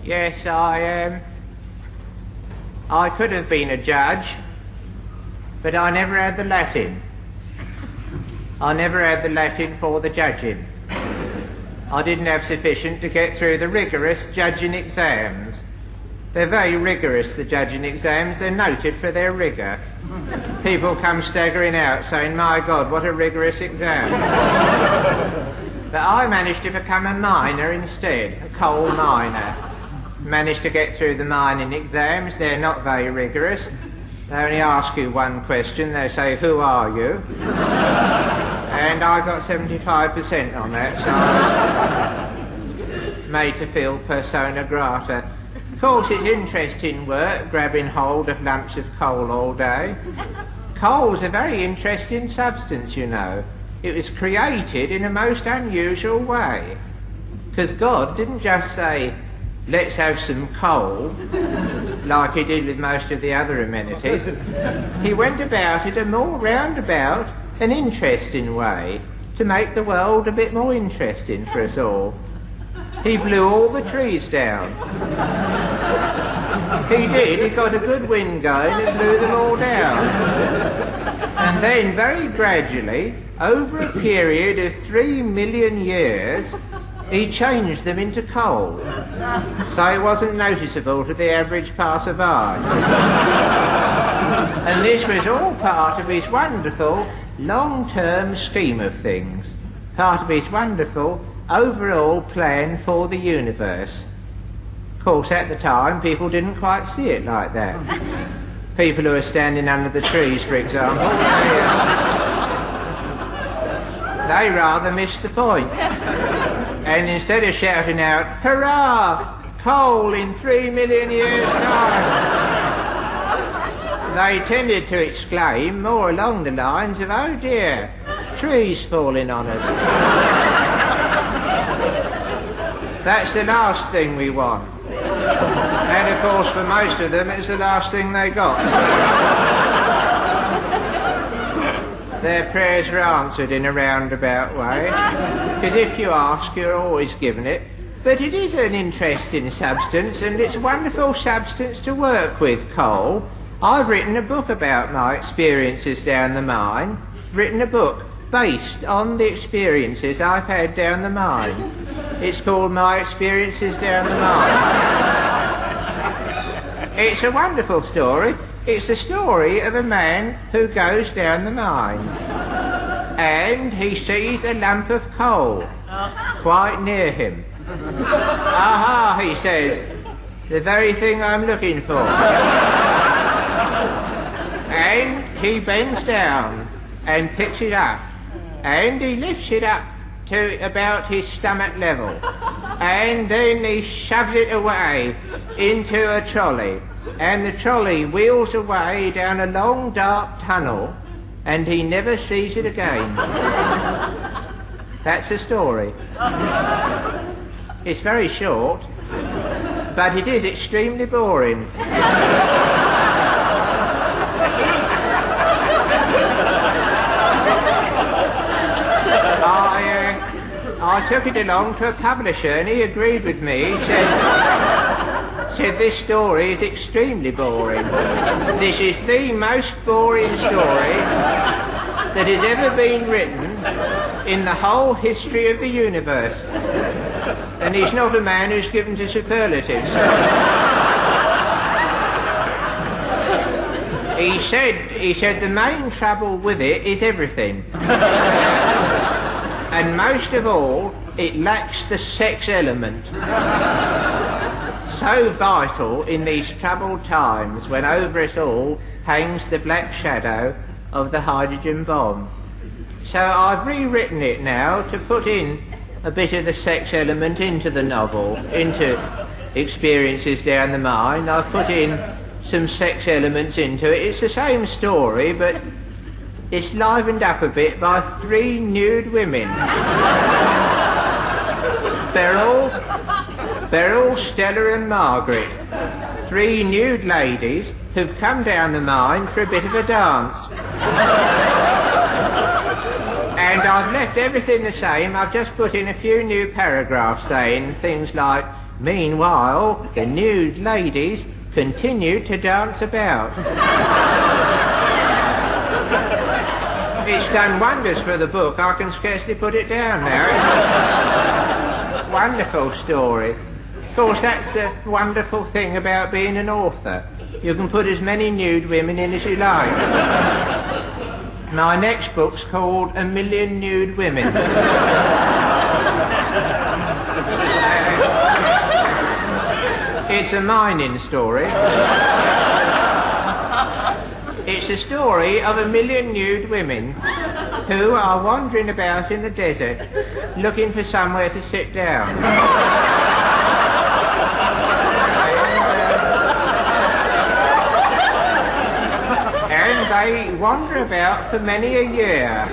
Yes, I could have been a judge, but I never had the Latin. I never had the Latin for the judging. I didn't have sufficient to get through the rigorous judging exams. They're very rigorous, the judging exams. They're noted for their rigour. People come staggering out saying, my God, what a rigorous exam. But I managed to become a miner instead, a coal miner. Managed to get through the mining exams. They're not very rigorous. They only ask you one question. They say, who are you? And I got 75% on that, so I was made to feel persona grata. Of course, it's interesting work, grabbing hold of lumps of coal all day. Coal's a very interesting substance, you know. It was created in a most unusual way. Because God didn't just say, let's have some coal, like he did with most of the other amenities. He went about it a more roundabout and interesting way to make the world a bit more interesting for us all. He blew all the trees down. He did. He got a good wind going and blew them all down. And then very gradually, over a period of 3 million years, he changed them into coal, so it wasn't noticeable to the average passer-by. And this was all part of his wonderful long-term scheme of things, part of his wonderful overall plan for the universe. Of course, at the time, people didn't quite see it like that. People who were standing under the trees, for example, they rather missed the point. And instead of shouting out, hurrah, coal in 3 million years' time, they tended to exclaim more along the lines of, oh dear, trees falling on us. That's the last thing we want. And of course for most of them it's the last thing they got. Their prayers were answered in a roundabout way, because if you ask, you're always given it. But it is an interesting substance, and it's a wonderful substance to work with, coal. I've written a book about my experiences down the mine, written a book based on the experiences I've had down the mine. It's called My Experiences Down the Mine. It's a wonderful story. It's the story of a man who goes down the mine and he sees a lump of coal quite near him. Aha, he says, the very thing I'm looking for. And he bends down and picks it up and he lifts it up to about his stomach level and then he shoves it away into a trolley. And the trolley wheels away down a long dark tunnel and he never sees it again. That's the story. It's very short, but it is extremely boring. I took it along to a publisher and he agreed with me. He said this story is extremely boring. This is the most boring story that has ever been written in the whole history of the universe. And he's not a man who's given to superlatives. He said the main trouble with it is everything. And most of all, it lacks the sex element. So vital in these troubled times when over it all hangs the black shadow of the hydrogen bomb. So I've rewritten it now to put in a bit of the sex element into the novel, into Experiences Down the Mine. I've put in some sex elements into it. It's the same story, but it's livened up a bit by 3 nude women. Beryl, Stella and Margaret. 3 nude ladies who've come down the mine for a bit of a dance. And I've left everything the same. I've just put in a few new paragraphs saying things like, Meanwhile, the nude ladies continued to dance about. It's done wonders for the book. I can scarcely put it down now. Wonderful story. Of course, that's the wonderful thing about being an author. You can put as many nude women in as you like. My next book's called A Million Nude Women. It's a mining story. It's the story of a million nude women who are wandering about in the desert looking for somewhere to sit down. And they wander about for many a year,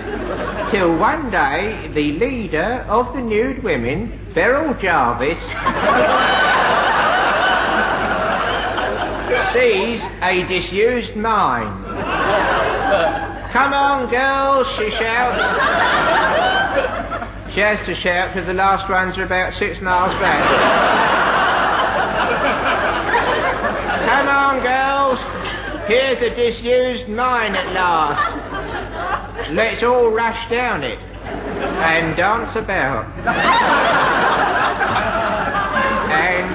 till one day the leader of the nude women, Beryl Jarvis, sees a disused mine. "Come on, girls," she shouts. She has to shout because the last ones are about 6 miles back. "Come on, girls, here's a disused mine at last. Let's all rush down it and dance about." And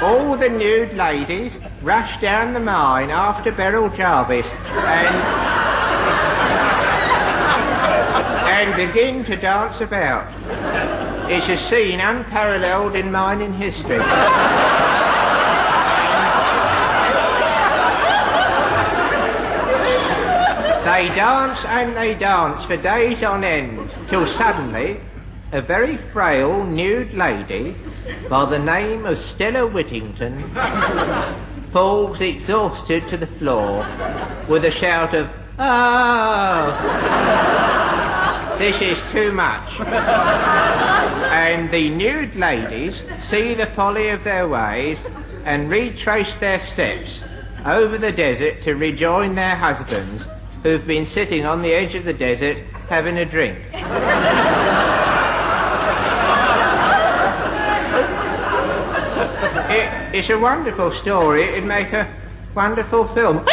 all the nude ladies rush down the mine after Beryl Jarvis and begin to dance about. It's a scene unparalleled in mining history. They dance and they dance for days on end, till suddenly a very frail nude lady by the name of Stella Whittington falls exhausted to the floor with a shout of, "Oh, this is too much." And the nude ladies see the folly of their ways and retrace their steps over the desert to rejoin their husbands who've been sitting on the edge of the desert having a drink. It's a wonderful story. It'd make a wonderful film.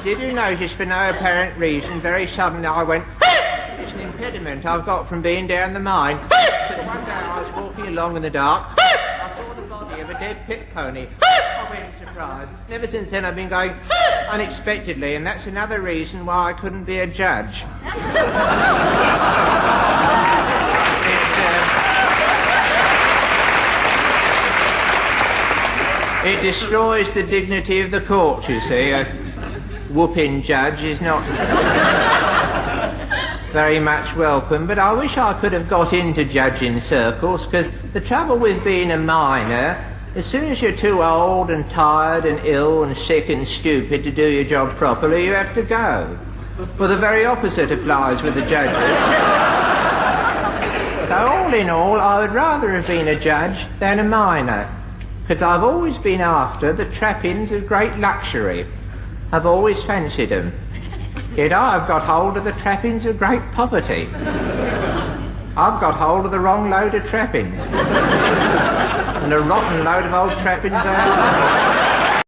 Did you notice, for no apparent reason, very suddenly I went, "It's an impediment I've got from being down the mine." Because one day I was walking along in the dark, I saw the body of a dead pit pony. I went in surprise. Ever since then I've been going unexpectedly, and that's another reason why I couldn't be a judge. It destroys the dignity of the court, you see. A whooping judge is not very much welcome, but I wish I could have got into judging circles, because the trouble with being a miner, as soon as you're too old and tired and ill and sick and stupid to do your job properly, you have to go. Well, the very opposite applies with the judges. So all in all, I would rather have been a judge than a miner, because I've always been after the trappings of great luxury. I've always fancied them. Yet I've got hold of the trappings of great poverty. I've got hold of the wrong load of trappings. And a rotten load of old trappings I have.